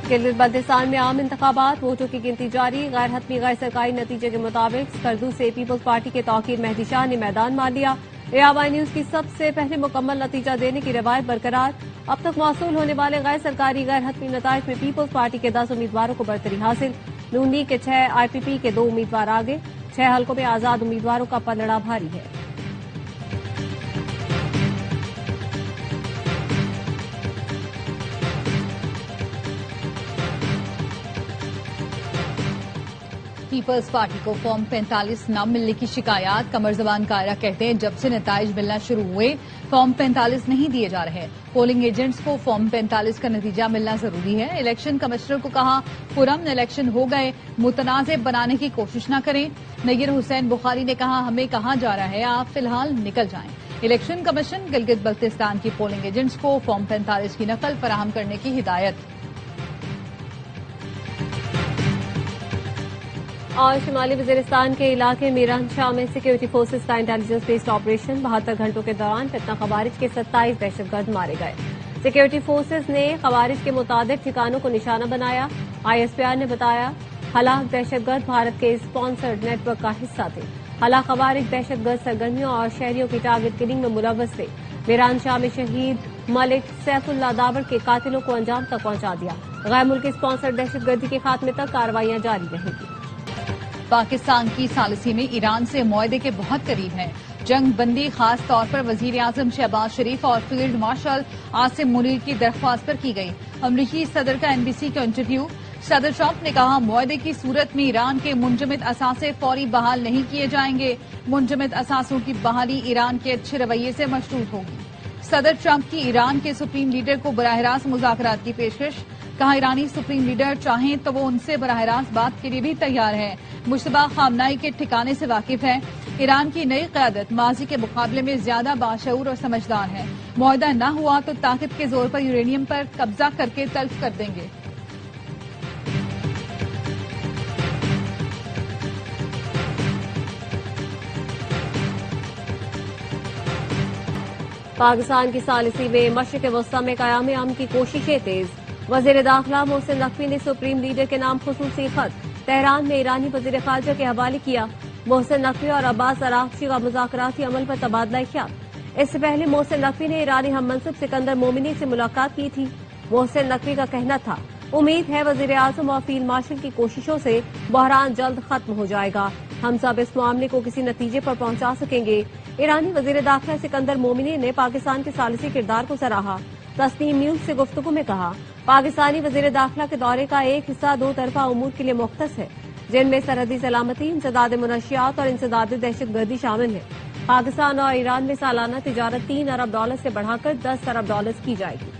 गिलगित बल्तिस्तान में आम इंतखाबात, वोटों की गिनती जारी। गैर हतमी गैर सरकारी नतीजे के मुताबिक स्कर्दू से पीपल्स पार्टी के तौकीर मेहदी शाह ने मैदान मार लिया। रियावाई न्यूज की सबसे पहले मुकम्मल नतीजा देने की रवायत बरकरार। अब तक मौसूल होने वाले गैर सरकारी गैर हतमी नताइज में पीपल्स पार्टी के 10 उम्मीदवारों को बरतरी हासिल। नून लीग के 6, IPP के 2 उम्मीदवार आगे। 6 हलकों में आजाद उम्मीदवारों का पलड़ा भारी है। पीपल्स पार्टी को फॉर्म 45 न मिलने की शिकायत। कमर जबान कायरा कहते हैं जब से नताइज मिलना शुरू हुए फॉर्म 45 नहीं दिए जा रहे। पोलिंग एजेंट्स को फॉर्म 45 का नतीजा मिलना जरूरी है। इलेक्शन कमिश्नर को कहा पुरअमन इलेक्शन हो गए, मुतनाज़ बनाने की कोशिश न करें। नय्यर हुसैन बुखारी ने कहा हमें कहा जा रहा है, आप फिलहाल निकल जाएं। इलेक्शन कमीशन गिलगित बल्तिस्तान की पोलिंग एजेंट्स को फॉर्म 45 की नकल फराहम करने की हिदायत। और शिमाली वजीरिस्तान के इलाके मीरान शाह में सिक्योरिटी फोर्सेज का इंटेलिजेंस बेस्ड ऑपरेशन। 72 घंटों के दौरान फितना खवारिज के 27 दहशतगर्द मारे गए। सिक्योरिटी फोर्सेज ने खवारिज के मुताबिक ठिकानों को निशाना बनाया। ISPR ने बताया हलाक दहशतगर्द भारत के स्पॉन्सर्ड नेटवर्क का हिस्सा थे। हलाक खवारिज दहशतगर्द सरगर्मियों और शहरियों की टारगेट किलिंग में मुलव्वस थे। मीरान शाह में शहीद मलिक सैफुल्लाह दावर के कातिलों को अंजाम तक पहुंचा दिया। गैर मुल्की स्पॉन्सर्ड दहशतगर्दी के खात्मे तक कार्रवाइयां जारी रहेंगी। पाकिस्तान की सालिसी में ईरान से मुआहदे के बहुत करीब है। जंग बंदी खास तौर पर वजीर आजम शहबाज शरीफ और फील्ड मार्शल आसिम मुनीर की दरख्वास्त पर की गई। अमरीकी सदर का NBC का इंटरव्यू। सदर ट्रंप ने कहा मुआहदे की सूरत में ईरान के मुंजमद असासे फौरी बहाल नहीं किए जाएंगे। मुंजमद असासों की बहाली ईरान के अच्छे रवैये से मशरूत होगी। सदर ट्रंप की ईरान के सुप्रीम लीडर को बराह रास्त मुज़ाकरात की पेशकश। कहा ईरानी सुप्रीम लीडर चाहें तो वो उनसे बराह रास्त बात के लिए भी तैयार है। मुश्तबा खामनाई के ठिकाने से वाकिफ है। ईरान की नई क़यादत माजी के मुकाबले में ज्यादा बाशऊर और समझदार है। मुआहदा न हुआ तो ताकत के जोर पर यूरेनियम पर कब्जा करके तल्फ कर देंगे। पाकिस्तान की सालिसी में मशरिक़ वस्ता में क़याम अमन की कोशिशें तेज। वज़ीर दाखिला मोहसिन नकवी ने सुप्रीम लीडर के नाम खुसूसी खत तेहरान में ईरानी वज़ीर ख़ारजा के हवाले किया। मोहसिन नकवी और अब्बास अराग़ची का मुज़ाकराती अमल पर तबादला ख्याल। इससे पहले मोहसिन नकवी ने ईरानी हम मनसब सिकंदर मोमिनी से मुलाकात की थी। मोहसिन नकवी का कहना था उम्मीद है वज़ीर आज़म और फील्ड मार्शल की कोशिशों से बहरान जल्द खत्म हो जाएगा। हम सब इस मामले को किसी नतीजे पर पहुंचा सकेंगे। ईरानी वज़ीर दाखिला सिकंदर मोमिनी ने पाकिस्तान के सालिसी किरदार को सराहा। तस्नीम न्यूज से गुफ्तगू में कहा पाकिस्तानी वज़ीर दाखिला के दौरे का एक हिस्सा 2 तरफा उमूर के लिए मुख्तस है, जिनमें सरहदी सलामती, इंसदाद मुनशियात और इंसदाद दहशतगर्दी शामिल है। पाकिस्तान और ईरान में सालाना तिजारत $3 अरब से बढ़ाकर $10 अरब की जाएगी।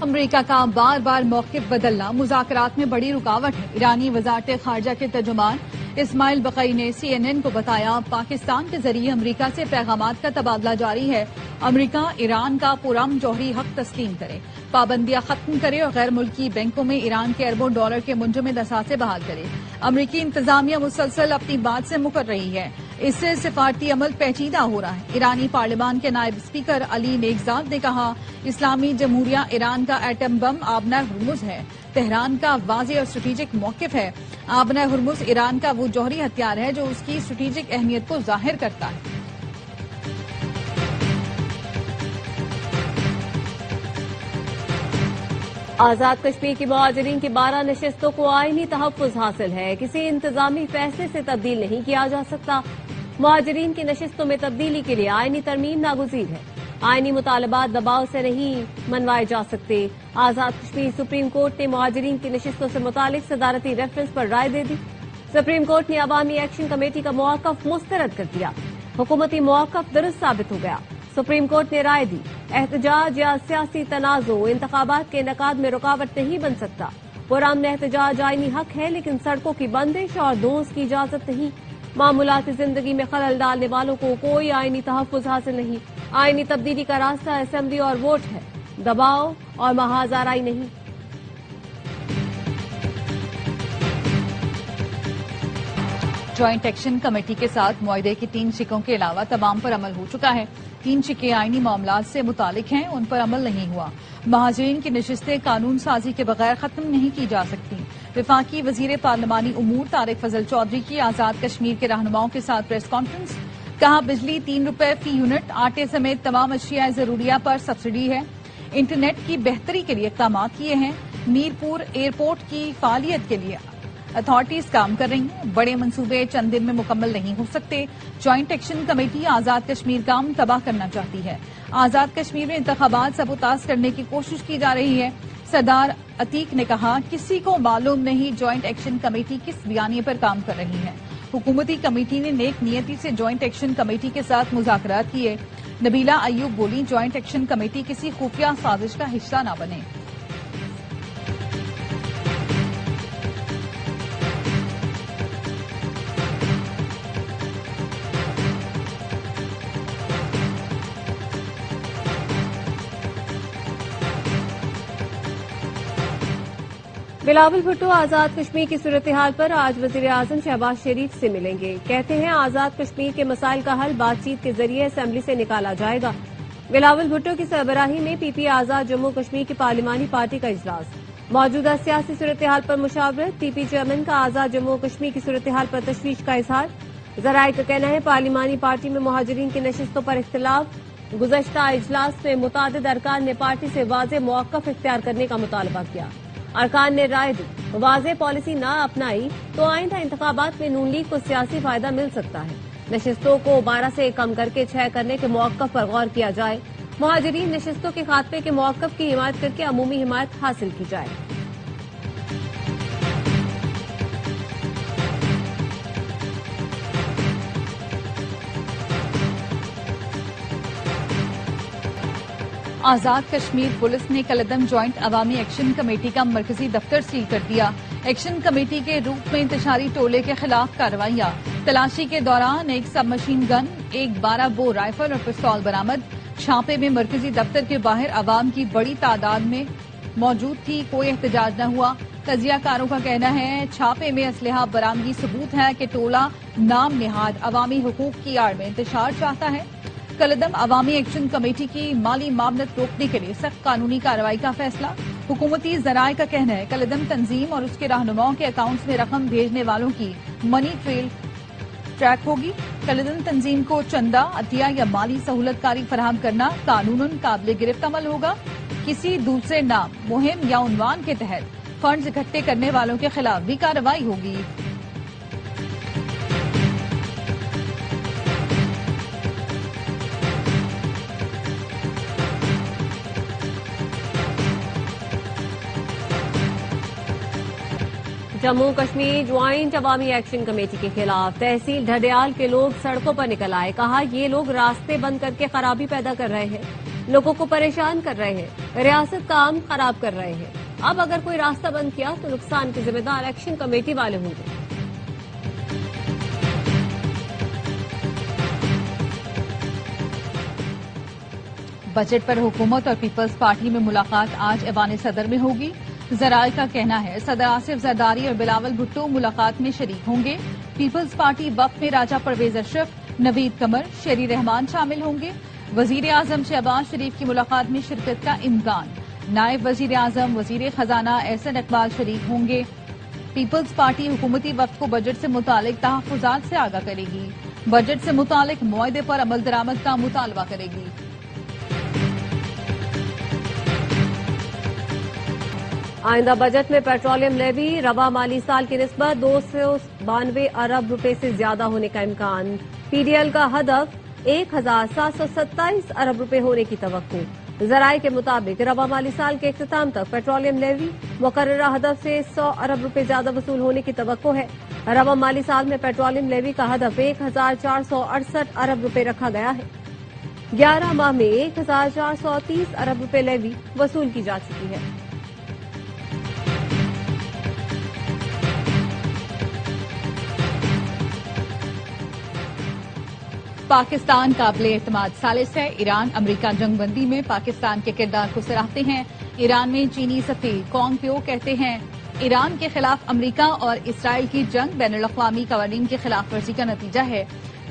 अमरीका का बार बार मौक़िफ़ बदलना मुज़ाकरात में बड़ी रुकावट है। ईरानी वज़ारत ख़ारजा के तर्जुमान इस्माइल बक़ई ने CNN को बताया पाकिस्तान के जरिए अमरीका से पैगामात का तबादला जारी है। अमरीका ईरान का पुरअमन जौहरी हक तस्लीम करे, पाबंदियां खत्म करे और गैर मुल्की बैंकों में ईरान के अरबों डॉलर के मुंजमद असासे बहाल करे। अमरीकी इंतजामिया मुसलसल अपनी बात से मुकर रही है। इससे सिफारती अमल पेचीदा हो रहा है। ईरानी पार्लियामान के नायब स्पीकर अली नेगजाद ने कहा इस्लामी जमहूरिया ईरान का एटम बम आबना हुर्मुज है। तेहरान का वाज़ेह और स्ट्रेटेजिक मौक़िफ़ है। आबना हुर्मुज ईरान का वो जौहरी हथियार है जो उसकी स्ट्रेटेजिक अहमियत को जाहिर करता है। आजाद कश्मीर की मुहाजिरीन की 12 नशिस्तों को आईनी तहफ़्फ़ुज़ हासिल है। किसी इंतजामी फैसले से तब्दील नहीं किया जा सकता। मुहाजिरीन की नशिस्तों में तब्दीली के लिए आईनी तरमीम नागुज़ीर है। आईनी मुतालबात दबाव से नहीं मनवाए जा सकते। आजाद कश्मीर सुप्रीम कोर्ट ने मुहाजिरीन की नशिस्तों से मुतालिक सदारती रेफरेंस पर राय दे दी। सुप्रीम कोर्ट ने अवामी एक्शन कमेटी का मौक़िफ़ मुस्तरद कर दिया। हुकूमती मौक़िफ़ दुरुस्त साबित हो गया। सुप्रीम कोर्ट ने राय दी एहतजाज या सियासी तनाज़ो इंतखाबात के इनेकाद में रुकावट नहीं बन सकता। पुरअमन एहतजाज आईनी हक है, लेकिन सड़कों की बंदिश और दोज की इजाजत नहीं। मामूलाती जिंदगी में खलल डालने वालों को कोई आईनी तहफ़्फ़ुज़ हासिल नहीं। आईनी तब्दीली का रास्ता असेंबली और वोट है, दबाव और महाज़ाराई नहीं। जॉइंट एक्शन कमेटी के साथ मुआहदे की 3 शिकों के अलावा तमाम पर अमल हो चुका है। 3 शिकें आईनी मामलात से मुतालिक हैं, उन पर अमल नहीं हुआ। महाजरीन की नशिस्तें कानून साजी के बगैर खत्म नहीं की जा सकती। वफाकी वजीर पार्लिमानी उमूर तारिक फजल चौधरी की आजाद कश्मीर के रहनुमाओं के साथ प्रेस कॉन्फ्रेंस। कहा, बिजली 3 रुपए फी यूनिट, आटे समेत तमाम अशिया जरूरिया पर सब्सिडी है। इंटरनेट की बेहतरी के लिए इक़दाम किए हैं। मीरपुर एयरपोर्ट की फालियत के लिए अथॉरिटीज काम कर रही हैं। बड़े मंसूबे चंद दिन में मुकम्मल नहीं हो सकते। जॉइंट एक्शन कमेटी आजाद कश्मीर का अमन तबाह करना चाहती है। आजाद कश्मीर में इंतखाबात सबूताज करने की कोशिश की जा रही है। सरदार अतीक ने कहा, किसी को मालूम नहीं जॉइंट एक्शन कमेटी किस बयानिए पर काम कर रही है। हुकूमती कमेटी ने नेक नियति से जॉइंट एक्शन कमेटी के साथ मुज़ाकरात किए। नबीला अय्यूब बोली, जॉइंट एक्शन कमेटी किसी खुफिया साजिश का हिस्सा न बने। बिलावल भुट्टो आजाद कश्मीर की सूरत हाल पर आज वजीर आजम शहबाज शरीफ से मिलेंगे। कहते हैं आजाद कश्मीर के मसाइल का हल बातचीत के जरिए असेंबली से निकाला जाएगा। बिलावल भुट्टो की सरबराही में पीपी आजाद जम्मू कश्मीर की पार्लिमानी पार्टी का इजलास। मौजूदा सियासी सूरत हाल पर मुशावरत। पीपी चेयरमैन का आजाद जम्मू कश्मीर की सूरत हाल पर तशवीश का इजहार। जराये का कहना है पार्लिमानी पार्टी में मुहाजिरीन की नशिस्तों पर इख्तिलाफ। गुज़श्ता इजलास में मुतादिद अरकान ने पार्टी से वाज़ेह मौक़िफ़ इख्तियार करने का मुतालबा किया। अरकान ने राय दी, वाज़ेह पॉलिसी न अपनाई तो आइंदा इंतखाबात में नून लीग को सियासी फायदा मिल सकता है। नशिस्तों को 12 से कम करके 6 करने के मौक़िफ़ पर गौर किया जाए। मुहाजिरीन नशिस्तों के खात्मे के मौक़िफ़ की हिमायत करके अमूमी हिमायत हासिल की जाए। आजाद कश्मीर पुलिस ने कलदम जॉइंट अवामी एक्शन कमेटी का मरकजी दफ्तर सील कर दिया। एक्शन कमेटी के रूप में इंतशारी टोले के खिलाफ कार्रवाइयां। तलाशी के दौरान एक सब मशीन गन, एक 12 बोर राइफल और पिस्तौल बरामद। छापे में मरकजी दफ्तर के बाहर अवाम की बड़ी तादाद में मौजूद थी, कोई एहतजाज न हुआ। तजियाकारों का कहना है छापे में असलहा बरामदी सबूत है कि टोला नाम निहाद अवामी हुकूक की आड़ में इंतशार चाहता है। कलदम अवामी एक्शन कमेटी की माली मामलत रोकने के लिए सख्त कानूनी कार्रवाई का फैसला। हुकूमती जराये का कहना है कलदम तंजीम और उसके रहनुमाओं के अकाउंट्स में रकम भेजने वालों की मनी ट्रेल ट्रैक होगी। कलदम तंजीम को चंदा, अतिया या माली सहूलतकारी फराहम करना कानूनन काबिल गिरफ्त अमल होगा। किसी दूसरे नाम, मुहिम या उन्वान के तहत फंड्स इकट्ठे करने वालों के खिलाफ भी कार्रवाई होगी। जम्मू कश्मीर ज्वाइंट अवामी एक्शन कमेटी के खिलाफ तहसील ढडियाल के लोग सड़कों पर निकल आए। कहा, ये लोग रास्ते बंद करके खराबी पैदा कर रहे हैं, लोगों को परेशान कर रहे हैं, रियासत का अमन खराब कर रहे हैं। अब अगर कोई रास्ता बंद किया तो नुकसान के जिम्मेदार एक्शन कमेटी वाले होंगे। बजट पर हुकूमत और पीपल्स पार्टी में मुलाकात आज ऐवान सदर में होगी। जराये का कहना है सदर आसिफ जरदारी और बिलावल भुट्टो मुलाकात में शरीक होंगे। पीपल्स पार्टी वक्त में राजा परवेज अशरफ, नवीद कमर, शेरी रहमान शामिल होंगे। वजीर आजम शहबाज शरीफ की मुलाकात में शिरकत का इम्कान। नायब वजीर आजम, वजीर खजाना एहसन इकबाल शरीक होंगे। पीपल्स पार्टी हुकूमती वक्त को बजट से मुतालिक तहफ्फुजात से आगाह करेगी। बजट से मुतालिक मुआहदे पर अमल दरामद का मुतालबा करेगी। आइंदा बजट में पेट्रोलियम लेवी रवा माली साल की निस्बत 292 अरब रुपए से ज्यादा होने का इम्कान। पीडीएल का हदफ 1727 अरब रुपए होने की तवक्को। जराये के मुताबिक रवा माली साल के इख्तिताम तक पेट्रोलियम लेवी मुकर्ररा हदफ से 100 अरब रुपए ज्यादा वसूल होने की तवक्को है। रवा माली साल में पेट्रोलियम लेवी का हदफ 1468 अरब रुपए रखा गया है। 11 माह में 1430 अरब रुपए लेवी वसूल की जा चुकी है। पाकिस्तान काबिल एतमाद सालिस है। ईरान अमरीका जंगबंदी में पाकिस्तान के किरदार को सराहते हैं। ईरान में चीनी सफीर कॉन्ग प्यो कहते हैं ایران کے خلاف امریکہ اور اسرائیل کی جنگ بین الاقوامی قوانین کی خلاف ورزی کا نتیجہ ہے۔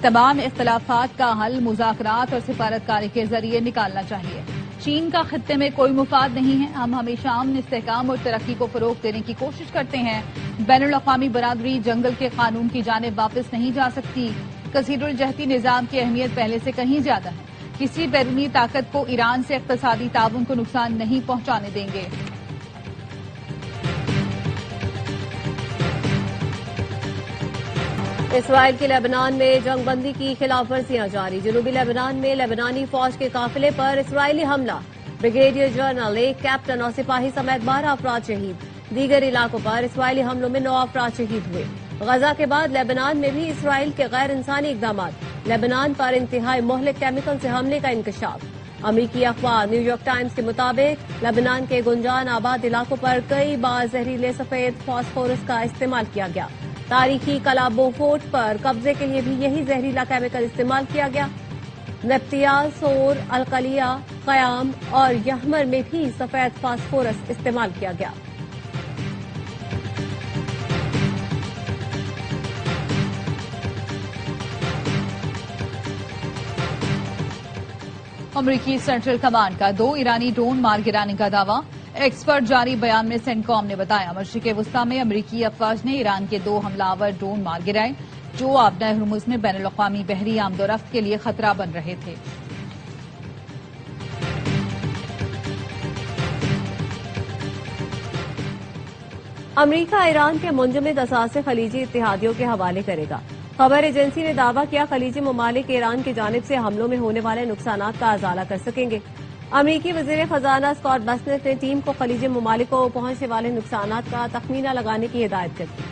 تمام اختلافات کا حل مذاکرات اور سفارتکاری کے ذریعے نکالنا چاہیے۔ چین کا خطے میں کوئی مفاد نہیں ہے، ہم ہمیشہ امن، استحکام اور ترقی کو فروغ دینے کی کوشش کرتے ہیں۔ بین الاقوامی برادری جنگل کے قانون کی جانب واپس نہیں جا سکتی۔ کثیر الجہتی نظام کی اہمیت پہلے سے کہیں زیادہ ہے۔ کسی بیرونی طاقت کو ایران سے اقتصادی تعاون کو نقصان نہیں پہنچانے دیں گے۔ اسرائیل کی لبنان میں جنگ بندی کی خلاف ورزیاں جاری۔ جنوبی لبنان میں لبنانی فوج کے قافلے پر اسرائیلی حملہ، بریگیڈیئر جنرل، ایک کیپٹن اور سپاہی سمیت 12 افراد شہید۔ دیگر علاقوں پر اسرائیلی حملوں میں 9 افراد شہید ہوئے۔ غزہ کے بعد لبنان میں بھی اسرائیل کے غیر انسانی اقدامات، لبنان پر انتہائی مہلک کیمیکل سے حملے کا انکشاف۔ امریکی اخبار نیو یارک ٹائمز کے مطابق لبنان کے گنجان آباد علاقوں پر کئی بار زہریلے سفید فاسفورس کا استعمال کیا گیا۔ تاریخی قلعہ بوفورٹ پر قبضے کے لیے بھی یہی زہریلا کیمیکل استعمال کیا گیا۔ نبطیال، سور، القلیہ، قیام اور یحمر میں بھی سفید فاسفورس استعمال کیا گیا۔ امریکی سینٹرل کمانڈ کا 2 ایرانی ڈرون مار گرانے کا دعویٰ۔ ایکسپرٹ جاری بیان میں سینٹکام نے بتایا مشرق وسطی میں امریکی افواج نے ایران کے 2 حملہ آور ڈرون مار گرائے جو آبنہ ہرمز میں بین الاقوامی بحری آمد و رفت کے لیے خطرہ بن رہے تھے۔ امریکہ ایران کے منجمد اثاثے خلیجی اتحادیوں کے حوالے کرے گا۔ خبر ایجنسی نے دعویٰ کیا خلیجی ممالک ایران کی جانب سے حملوں میں ہونے والے نقصانات کا ازالہ کر سکیں گے۔ امریکی وزیر خزانہ اسکاٹ بیسنٹ نے ٹیم کو خلیجی ممالک کو پہنچنے والے نقصانات کا تخمینہ لگانے کی ہدایت کر دی۔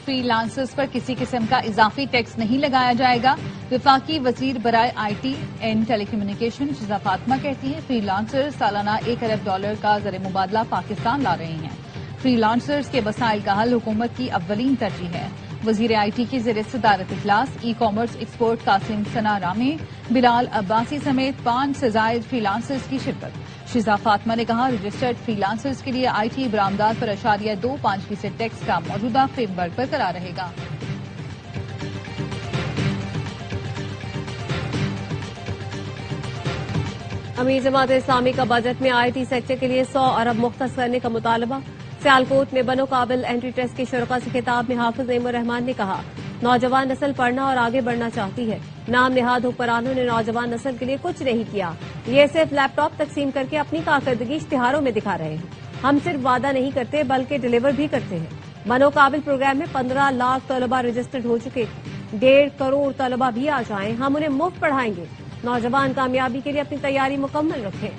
فری لانسرز پر کسی قسم کا اضافی ٹیکس نہیں لگایا جائے گا۔ وفاقی وزیر برائے I T and telecommunication Shiza Fatima کہتی ہیں فری لانسرز سالانہ $1 ارب کا زر مبادلہ پاکستان لا رہے ہیں۔ فری لانسرز کے مسائل کا حل حکومت کی اولین ترجیح ہے۔ وزیر آئی ٹی کی زیر صدارت اجلاس، ای کامرس ایکسپرٹ قاسم ثنا رامی، بلال عباسی سمیت 5 سے زائد فری لانسرز کی شرکت۔ شیزا فاطمہ نے کہا رجسٹرڈ فری لانسرز کے لیے آئی ٹی برآمدات پر 0.25% ٹیکس کا موجودہ فریم ورک برقرار رہے گا۔ امیر جماعت اسلامی کا بجٹ میں آئی ٹی سیکٹر کے لیے 100 ارب مختص کرنے کا مطالبہ۔ سیالکوٹ میں بنو قابل انٹری ٹیسٹ کے شرکاء سے خطاب میں حافظ نعیم الرحمان نے کہا نوجوان نسل پڑھنا اور آگے بڑھنا چاہتی ہے۔ نام نہاد حکمرانوں نے نوجوان نسل کے لیے کچھ نہیں کیا، یہ صرف لیپ ٹاپ تقسیم کر کے اپنی کارکردگی اشتہاروں میں دکھا رہے ہیں۔ ہم صرف وعدہ نہیں کرتے بلکہ ڈیلیور بھی کرتے ہیں۔ بنو قابل پروگرام میں 15 لاکھ طلبہ رجسٹرڈ ہو چکے، 1.5 کروڑ طلبہ بھی آ جائیں ہم انہیں مفت پڑھائیں گے۔ نوجوان کامیابی کے لیے اپنی تیاری مکمل رکھیں۔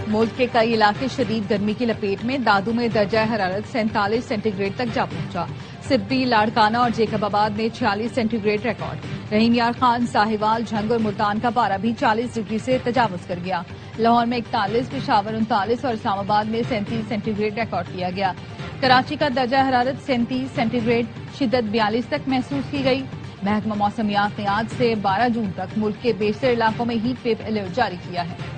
ملک کے کئی علاقے شدید گرمی کی لپیٹ میں، دادو میں درجہ حرارت 47 سینٹی گریڈ تک جا پہنچا۔ سبی، لاڑکانہ اور جیکب آباد میں 46 سینٹی گریڈ ریکارڈ۔ رحیم یار خان، ساہیوال، جھنگ اور ملتان کا پارہ بھی 40 ڈگری سے تجاوز کر گیا۔ لاہور میں 41، پشاور 39 اور اسلام آباد میں 37 سینٹی گریڈ ریکارڈ کیا گیا۔ کراچی کا درجہ حرارت 37 سینٹی گریڈ، شدت 42 تک محسوس کی گئی۔ محکمہ موسمیات نے آج سے 12 جون تک ملک کے بیشتر علاقوں میں ہیٹ ویو الرٹ جاری کیا ہے۔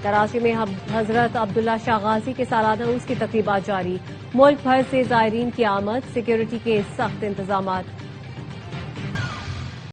کراچی میں حضرت عبداللہ شاہ غازی کے سالانہ عرس کی تقریبات جاری۔ ملک بھر سے زائرین کی آمد، سیکیورٹی کے سخت انتظامات۔